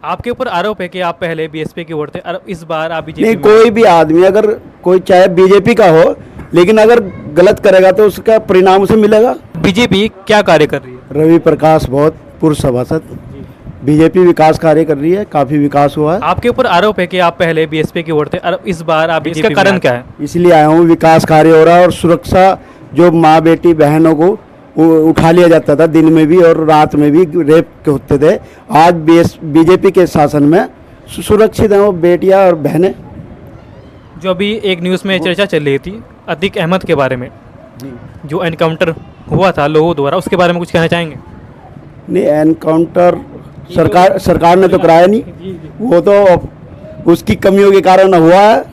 आपके ऊपर आरोप है कि आप पहले बीएसपी की वोट थे और इस बार आप बीजेपी नहीं, में। कोई भी आदमी अगर कोई चाहे बीजेपी का हो, लेकिन अगर गलत करेगा तो उसका परिणाम उसे मिलेगा। बीजेपी क्या कार्य कर रही है? रवि प्रकाश बहुत पूर्व सभासद, बीजेपी विकास कार्य कर रही है, काफ़ी विकास हुआ है। आपके ऊपर आरोप है कि आप पहले बीएसपी की वोट थे और इस बार आप बीजेपी इसका कारण क्या है? इसलिए आया हूँ, विकास कार्य हो रहा है और सुरक्षा, जो माँ बेटी बहनों को उठा लिया जाता था दिन में भी और रात में भी, रेप के होते थे, आज बीजेपी के शासन में सुरक्षित हैं वो बेटियां और बहनें। जो अभी एक न्यूज़ में चर्चा चल रही थी अतीक अहमद के बारे में, जो एनकाउंटर हुआ था लोगों द्वारा, उसके बारे में कुछ कहना चाहेंगे? नहीं, एनकाउंटर सरकार ने तो कराया नहीं, वो तो उसकी कमियों के कारण हुआ है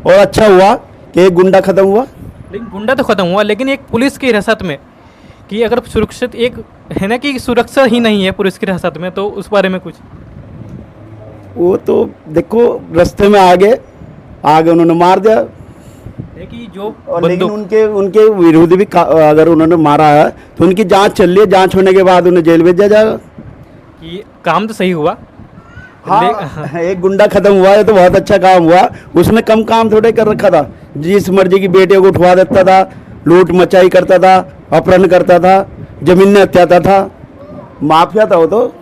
और अच्छा हुआ कि एक गुंडा खत्म हुआ। लेकिन गुंडा तो खत्म हुआ, लेकिन एक पुलिस की हिरासत में, कि अगर सुरक्षित एक है ना कि सुरक्षा ही नहीं है पुलिस की हिरासत में, तो उस बारे में कुछ। वो तो देखो, रास्ते में आगे उन्होंने मार दिया, देखिए जो और लेकिन उनके विरोधी भी अगर उन्होंने मारा है तो उनकी जांच चल रही है, जांच होने के बाद उन्हें जेल भेजा जाएगा। कि काम तो सही हुआ। हाँ, एक गुंडा खत्म हुआ है तो बहुत अच्छा काम हुआ। उसने कम काम थोड़े कर रखा था, जिस मर्जी की बेटियों को उठवा देता था, लूट मचाई करता था, अपहरण करता था, जमीन हत्याता था, माफिया था वो तो।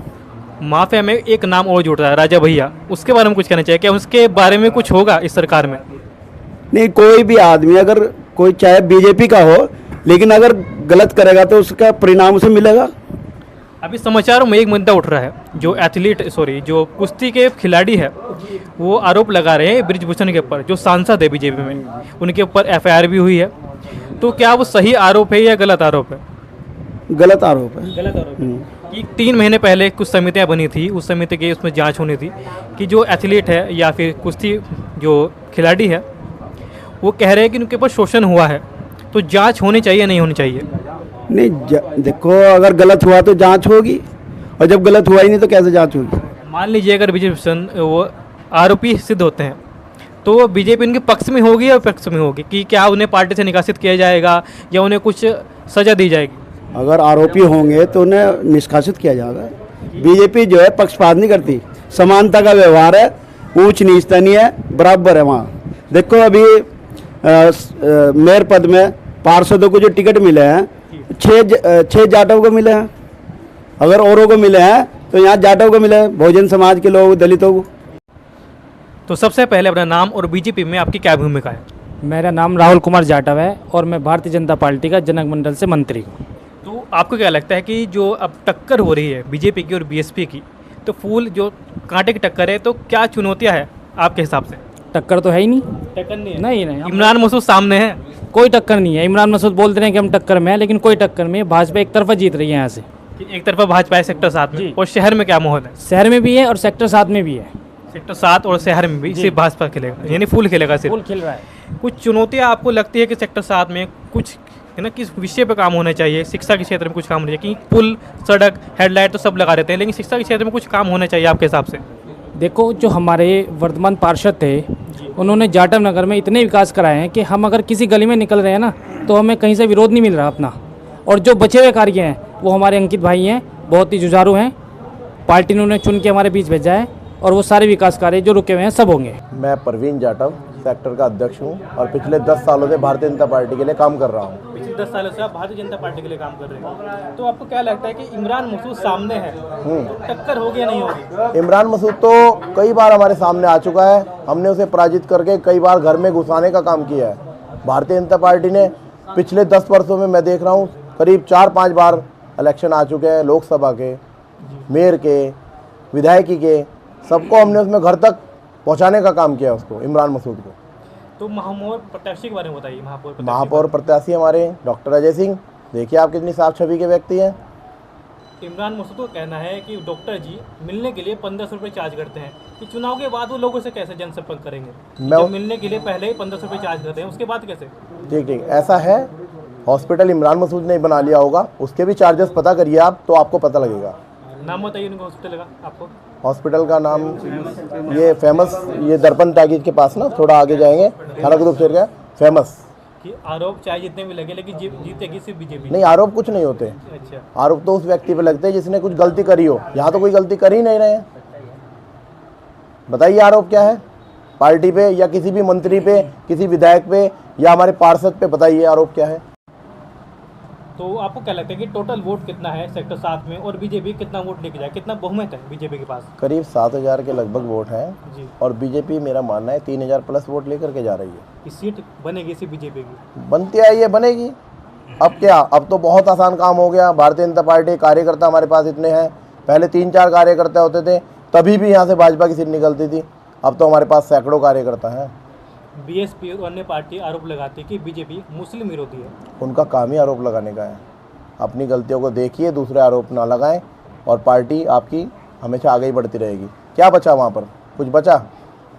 माफिया में एक नाम और जुड़ रहा है, राजा भैया, उसके बारे में कुछ कहना चाहिए क्या? उसके बारे में कुछ होगा इस सरकार में? नहीं, कोई भी आदमी अगर कोई चाहे बीजेपी का हो, लेकिन अगर गलत करेगा तो उसका परिणाम उसे मिलेगा। अभी समाचारों में एक मुद्दा उठ रहा है, जो कुश्ती के खिलाड़ी है, वो आरोप लगा रहे हैं ब्रिजभूषण के ऊपर, जो सांसद है बीजेपी में, उनके ऊपर एफआईआर भी हुई है। तो क्या वो सही आरोप है या गलत आरोप है? गलत आरोप है। गलत आरोप है कि 3 महीने पहले कुछ समितियां बनी थी, उस समिति की उसमें जांच होनी थी कि जो एथलीट है या फिर कुश्ती जो खिलाड़ी है, वो कह रहे हैं कि उनके ऊपर शोषण हुआ है, तो जांच होनी चाहिए नहीं होनी चाहिए? नहीं, देखो, अगर गलत हुआ तो जांच होगी, और जब गलत हुआ ही नहीं तो कैसे जांच होगी। मान लीजिए अगर ब्रिजभूषण वो आरोपी सिद्ध होते हैं, तो वो बीजेपी उनके पक्ष में होगी या विपक्ष में होगी? कि क्या उन्हें पार्टी से निकासित किया जाएगा या उन्हें कुछ सजा दी जाएगी? अगर आरोपी होंगे तो उन्हें निष्कासित किया जाएगा। बीजेपी जो है पक्षपात नहीं करती, समानता का व्यवहार है, ऊंच नीचता नहीं है, बराबर है वहाँ। देखो, अभी मेयर पद में पार्षदों को जो टिकट मिले हैं, 6 जाटव को मिले हैं। अगर औरों को मिले हैं तो यहाँ जाटव को मिले हैं, बहुजन समाज के लोग, दलितों को। तो सबसे पहले अपना नाम और बीजेपी में आपकी क्या भूमिका है? मेरा नाम राहुल कुमार जाटव है और मैं भारतीय जनता पार्टी का जनक मंडल से मंत्री हूँ। तो आपको क्या लगता है कि जो अब टक्कर हो रही है बीजेपी की और बीएसपी की, तो फूल जो कांटे की टक्कर है, तो क्या चुनौतियाँ है आपके हिसाब से? टक्कर तो है ही नहीं। टक्कर नहीं है? नहीं, इमरान मसूद सामने है, कोई टक्कर नहीं है। इमरान मसूद बोलते रहे कि हम टक्कर में हैं, लेकिन कोई टक्कर में है। भाजपा एक तरफा जीत रही है यहाँ से। कि एक तरफा भाजपा है सेक्टर 7 में, और शहर में क्या माहौल है? शहर में भी है और सेक्टर 7 में भी है। सेक्टर 7 और शहर में भी सिर्फ भाजपा खेलेगा, यानी फूल खेलेगा सिर्फ? फूल खेल रहा है। कुछ चुनौतियाँ आपको लगती है कि सेक्टर 7 में कुछ है ना, किस विषय पे काम होना चाहिए? शिक्षा के क्षेत्र में कुछ काम होना चाहिए? कि पुल, सड़क, हेडलाइट तो सब लगा देते हैं, लेकिन शिक्षा के क्षेत्र में कुछ काम होना चाहिए आपके हिसाब से? देखो, जो हमारे वर्तमान पार्षद थे, उन्होंने जाटव नगर में इतने विकास कराए हैं कि हम अगर किसी गली में निकल रहे हैं ना, तो हमें कहीं से विरोध नहीं मिल रहा अपना। और जो बचे हुए कार्य हैं वो हमारे अंकित भाई हैं, बहुत ही जुझारू हैं। पार्टी ने उन्हें चुन के हमारे बीच भेजा है और वो सारे विकास कार्य जो रुके हुए हैं सब होंगे। मैं परवीन जाटव सेक्टर का अध्यक्ष हूं और पिछले 10 सालों से भारतीय जनता पार्टी के लिए काम कर रहा हूं। पिछले 10 सालों से आप भारतीय जनता पार्टी के लिए काम कर रहे हैं, तो आपको क्या लगता है कि इमरान मसूद सामने है, तो टक्कर होगी या नहीं होगी? इमरान मसूद तो कई बार हमारे सामने आ चुका है, हमने उसे पराजित करके कई बार घर में घुसाने का काम किया है। भारतीय जनता पार्टी ने पिछले 10 वर्षों में मैं देख रहा हूँ करीब 4-5 बार इलेक्शन आ चुके हैं, लोकसभा के, मेयर के, विधायकी के, सबको हमने उसमें घर तक पहुंचाने का काम किया उसको, इमरान मसूद को। तो महापौर प्रत्याशी के बारे में बताइए। महापौर प्रत्याशी हमारे डॉक्टर अजय सिंह, देखिए आप कितनी साफ छवि के व्यक्ति हैं। इमरान मसूद को कहना है कि डॉक्टर जी मिलने के लिए 1500 रुपये चार्ज करते हैं, कि चुनाव के बाद वो लोगों से कैसे जनसंपर्क करेंगे? जब मिलने के लिए पहले ही 1500 रुपये चार्ज करते हैं, उसके बाद कैसे? ठीक, ऐसा है। हॉस्पिटल इमरान मसूद ने बनाया होगा, उसके भी चार्जेस पता करिए आप, तो आपको पता लगेगा। नाम बताइए उनका हॉस्पिटल का आपको। हॉस्पिटल का नाम ये फेमस, ये दर्पण ताकीद के पास ना, थोड़ा आगे जाएंगे, थाना कुतुबशहर का फेमस। कि आरोप चाहे जितने भी लगे, लेकिन जीतेगी सिर्फ बीजेपी? नहीं, आरोप कुछ नहीं होते। अच्छा, आरोप तो उस व्यक्ति पे लगते हैं जिसने कुछ गलती करी हो। यहाँ तो कोई गलती कर ही नहीं रहे हैं। बताइए आरोप क्या है पार्टी पे या किसी भी मंत्री पे, किसी विधायक पे या हमारे पार्षद पे, बताइए आरोप क्या है। तो आपको क्या लगता है कि टोटल वोट कितना है सेक्टर 7 में और बीजेपी कितना वोट लेके जाए, कितना बहुमत है बीजेपी के पास? करीब 7,000 के लगभग वोट हैं जी। और बीजेपी मेरा मानना है 3,000 प्लस वोट लेकर के जा रही है। कि सीट बनेगी इसी बीजेपी की? बनती आई है, बनेगी। अब क्या, अब तो बहुत आसान काम हो गया। भारतीय जनता पार्टी कार्यकर्ता हमारे पास इतने हैं, पहले 3-4 कार्यकर्ता होते थे तभी भी यहाँ से भाजपा की सीट निकलती थी, अब तो हमारे पास सैकड़ों कार्यकर्ता हैं। बीएसपी और अन्य पार्टी आरोप लगाती है कि बीजेपी मुस्लिम विरोधी है। उनका काम ही आरोप लगाने का है। अपनी गलतियों को देखिए, दूसरे आरोप ना लगाएं और पार्टी आपकी हमेशा आगे ही बढ़ती रहेगी। क्या बचा वहाँ पर? कुछ बचा?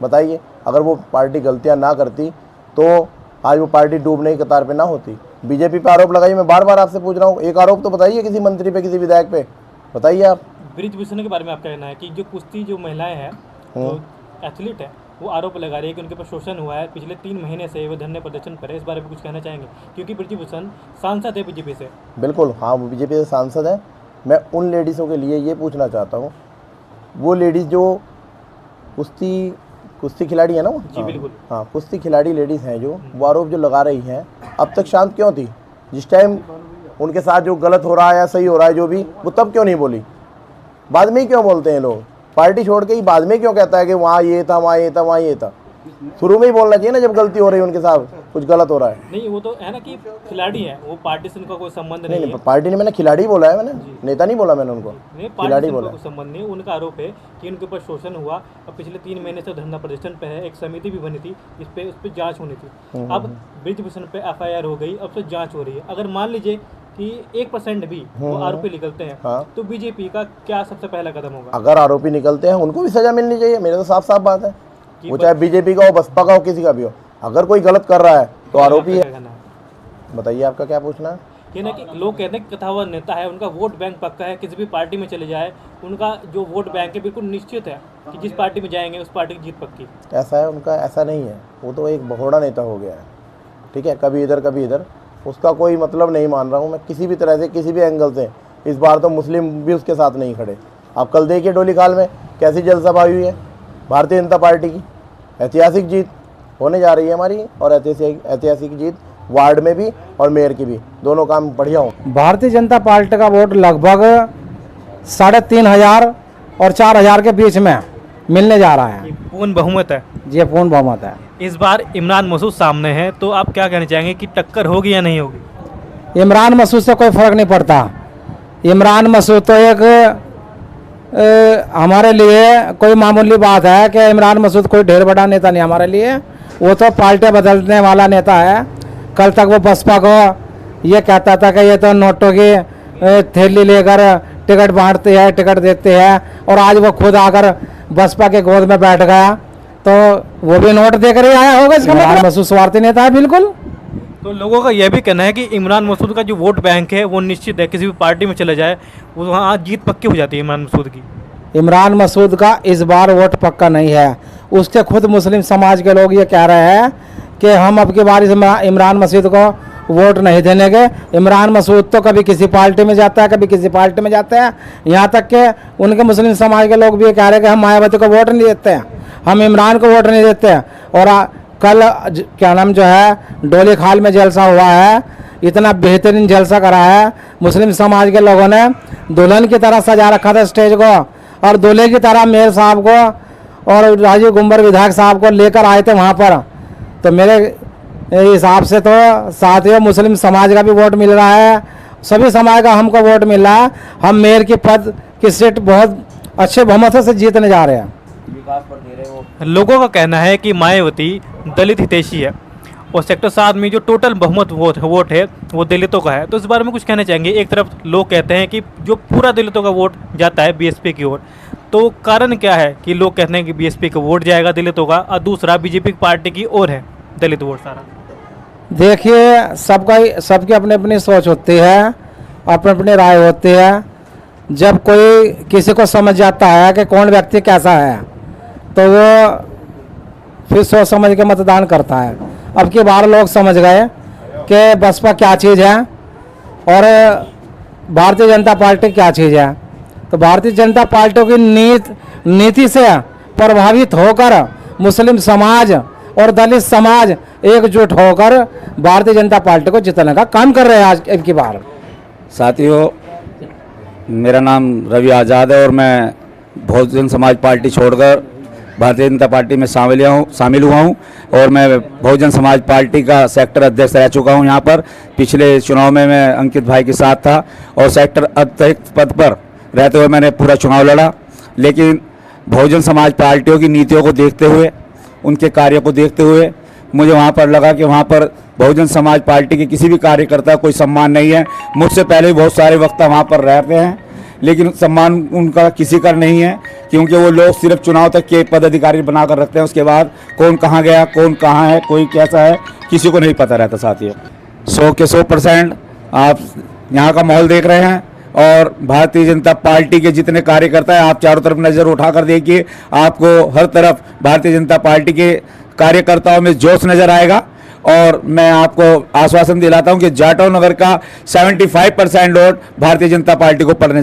बताइए। अगर वो पार्टी गलतियाँ ना करती तो आज वो पार्टी डूबने की कतार पे ना होती। बीजेपी पे आरोप लगाइए, मैं बार बार आपसे पूछ रहा हूँ, एक आरोप तो बताइए किसी मंत्री पे, किसी विधायक पे, बताइए आप। ब्रिजभूषण के बारे में आप क्या कहना है कि जो कुश्ती जो महिलाएं हैं, जो एथलीट है, वो आरोप लगा रही है कि उनके ऊपर शोषण हुआ है, पिछले 3 महीने से वो धरने प्रदर्शन पर है, इस बारे में कुछ कहना चाहेंगे? क्योंकि ब्रिजभूषण सांसद है बीजेपी से। बिल्कुल, हाँ, वो बीजेपी से सांसद है। मैं उन लेडीज़ों के लिए ये पूछना चाहता हूँ, वो लेडीज़ जो कुश्ती खिलाड़ी है ना वो? जी बिल्कुल। हाँ, कुश्ती खिलाड़ी लेडीज़ हैं जो, वो आरोप जो लगा रही हैं, अब तक शांत क्यों थी? जिस टाइम उनके साथ जो गलत हो रहा है या सही हो रहा है जो भी, वो तब क्यों नहीं बोली? बाद में ही क्यों बोलते हैं लोग? पार्टी छोड़ के ही बाद में क्यों कहता है कि वहाँ ये था, वहाँ ये था, वहाँ ये था? शुरू में ही बोलना चाहिए ना, जब गलती हो रही है उनके साथ, कुछ गलत हो रहा है। नहीं, वो तो है ना कि खिलाड़ी है, वो पार्टी से उनका कोई संबंध नहीं, नहीं है। पार्टी ने, मैंने खिलाड़ी बोला है, मैंने नेता नहीं बोला मैंने उनको, नहीं, खिलाड़ी पार्टी से बोला। उनका कोई संबंध नहीं। उनका आरोप है कि उनके ऊपर शोषण हुआ और पिछले 3 महीने से धरना प्रदर्शन पे है। एक समिति भी बनी थी, उस पर जांच होनी थी। अब ब्रिजभूषण पे एफआईआर हो गई, अब तो जांच हो रही है। अगर मान लीजिए कि 1% भी वो आरोपी निकलते हैं, हाँ। तो बीजेपी का क्या सबसे पहला कदम होगा? अगर आरोपी निकलते हैं उनको भी सजा मिलनी चाहिए, मेरे तो साफ साफ बात है। वो चाहे बीजेपी का हो, बसपा का हो, किसी का भी हो, अगर कोई गलत कर रहा है तो आरोपी है। बताइए आपका क्या पूछना है? ये ना कि लोग कहते हैं कि कथावान नेता है, उनका वोट बैंक पक्का है, किसी भी पार्टी में चले जाए उनका जो वोट बैंक है बिल्कुल निश्चित है कि जिस पार्टी में जाएंगे उस पार्टी की जीत पक्की। ऐसा है उनका? ऐसा नहीं है, वो तो एक भगोड़ा नेता हो गया है, ठीक है, कभी इधर कभी इधर, उसका कोई मतलब नहीं मान रहा हूँ मैं किसी भी तरह से, किसी भी एंगल से। इस बार तो मुस्लिम भी उसके साथ नहीं खड़े। आप कल देखिए डोली खाल में कैसी जलसभा हुई है भारतीय जनता पार्टी की। ऐतिहासिक जीत होने जा रही है हमारी, और ऐतिहासिक जीत वार्ड में भी और मेयर की भी, दोनों काम बढ़िया हो। भारतीय जनता पार्टी का वोट लगभग 3,500 और 4,000 के बीच में मिलने जा रहा है। ये पूर्ण बहुमत है। ये पूर्ण बहुमत है। इस बार इमरान मसूद सामने है, तो आप क्या कहना चाहेंगे कि टक्कर होगी या नहीं होगी? इमरान मसूद से कोई फ़र्क नहीं पड़ता। इमरान मसूद तो एक हमारे लिए कोई मामूली बात है कि इमरान मसूद कोई ढेर बड़ा नेता नहीं हमारे लिए। वो तो पार्टी बदलने वाला नेता है। कल तक वो बसपा को ये कहता था कि ये तो नोटों की थैली लेकर टिकट बांटते हैं, टिकट देते हैं, और आज वो खुद आकर बसपा के गोद में बैठ गया, तो वो भी नोट देकर ही आया होगा। इसका इमरान मसूद स्वार्थी नेता है बिल्कुल। तो लोगों का यह भी कहना है कि इमरान मसूद का जो वोट बैंक है वो निश्चित है, किसी भी पार्टी में चले जाए वो वहाँ जीत पक्की हो जाती है इमरान मसूद की। इमरान मसूद का इस बार वोट पक्का नहीं है। उसके खुद मुस्लिम समाज के लोग ये कह रहे हैं कि हम अब की बार इमरान मसूद को वोट नहीं देने के। इमरान मसूद तो कभी किसी पार्टी में जाता है, कभी किसी पार्टी में जाता है। यहाँ तक कि उनके मुस्लिम समाज के लोग भी ये कह रहे हैं कि हम मायावती को वोट नहीं देते हैं, हम इमरान को वोट नहीं देते हैं। और कल क्या नाम जो है डोली खाल में जलसा हुआ है, इतना बेहतरीन जलसा करा है। मुस्लिम समाज के लोगों ने दुल्हन की तरह सजा रखा था स्टेज को, और दूल्हे की तरह मेयर साहब को और राजीव गुंबर विधायक साहब को लेकर आए थे वहाँ पर। तो मेरे हिसाब से तो साथियों मुस्लिम समाज का भी वोट मिल रहा है, सभी समाज का हमको वोट मिल रहा है। हम मेयर की पद की सीट बहुत अच्छे बहुमतों से जीतने जा रहे हैं। लोगों का कहना है कि मायावती दलित हितैषी है और सेक्टर 7 में जो टोटल बहुमत वोट है वो दलितों का है। तो इस बारे में कुछ कहना चाहेंगे? एक तरफ लोग कहते हैं कि जो पूरा दलितों का वोट जाता है बीएसपी की ओर, तो कारण क्या है कि लोग कहते हैं कि बीएसपी का वोट जाएगा दलितों का, और दूसरा बीजेपी पार्टी की ओर है दलित वोट सारा? देखिए, सबकी अपनी अपनी सोच होती है, अपनी अपनी राय होती है। जब कोई किसी को समझ जाता है कि कौन व्यक्ति कैसा है, तो वो फिर सोच समझ के मतदान करता है। अब की बार लोग समझ गए कि बसपा क्या चीज़ है और भारतीय जनता पार्टी क्या चीज़ है। तो भारतीय जनता पार्टी की नीति से प्रभावित होकर मुस्लिम समाज और दलित समाज एकजुट होकर भारतीय जनता पार्टी को जिताने का काम कर रहे हैं आज की बार। साथियों, मेरा नाम रवि आज़ाद है और मैं बहुजन समाज पार्टी छोड़कर भारतीय जनता पार्टी में शामिल हुआ हूँ और मैं बहुजन समाज पार्टी का सेक्टर अध्यक्ष रह चुका हूँ। यहाँ पर पिछले चुनाव में मैं अंकित भाई के साथ था और सेक्टर अध्यक्ष पद पर रहते हुए मैंने पूरा चुनाव लड़ा, लेकिन बहुजन समाज पार्टियों की नीतियों को देखते हुए, उनके कार्य को देखते हुए मुझे वहाँ पर लगा कि वहाँ पर बहुजन समाज पार्टी के किसी भी कार्यकर्ता कोई सम्मान नहीं है। मुझसे पहले भी बहुत सारे वक्ता वहाँ पर रहते हैं, लेकिन सम्मान उनका किसी का नहीं है, क्योंकि वो लोग सिर्फ चुनाव तक के पदाधिकारी बनाकर रखते हैं। उसके बाद कौन कहाँ गया, कौन कहाँ है, कोई कैसा है, किसी को नहीं पता रहता। साथियों, 100 के 100% आप यहाँ का माहौल देख रहे हैं और भारतीय जनता पार्टी के जितने कार्यकर्ता हैं, आप चारों तरफ नज़र उठाकर देखिए, आपको हर तरफ भारतीय जनता पार्टी के कार्यकर्ताओं में जोश नजर आएगा। और मैं आपको आश्वासन दिलाता हूं कि जाटव नगर का 75% वोट भारतीय जनता पार्टी को पड़ने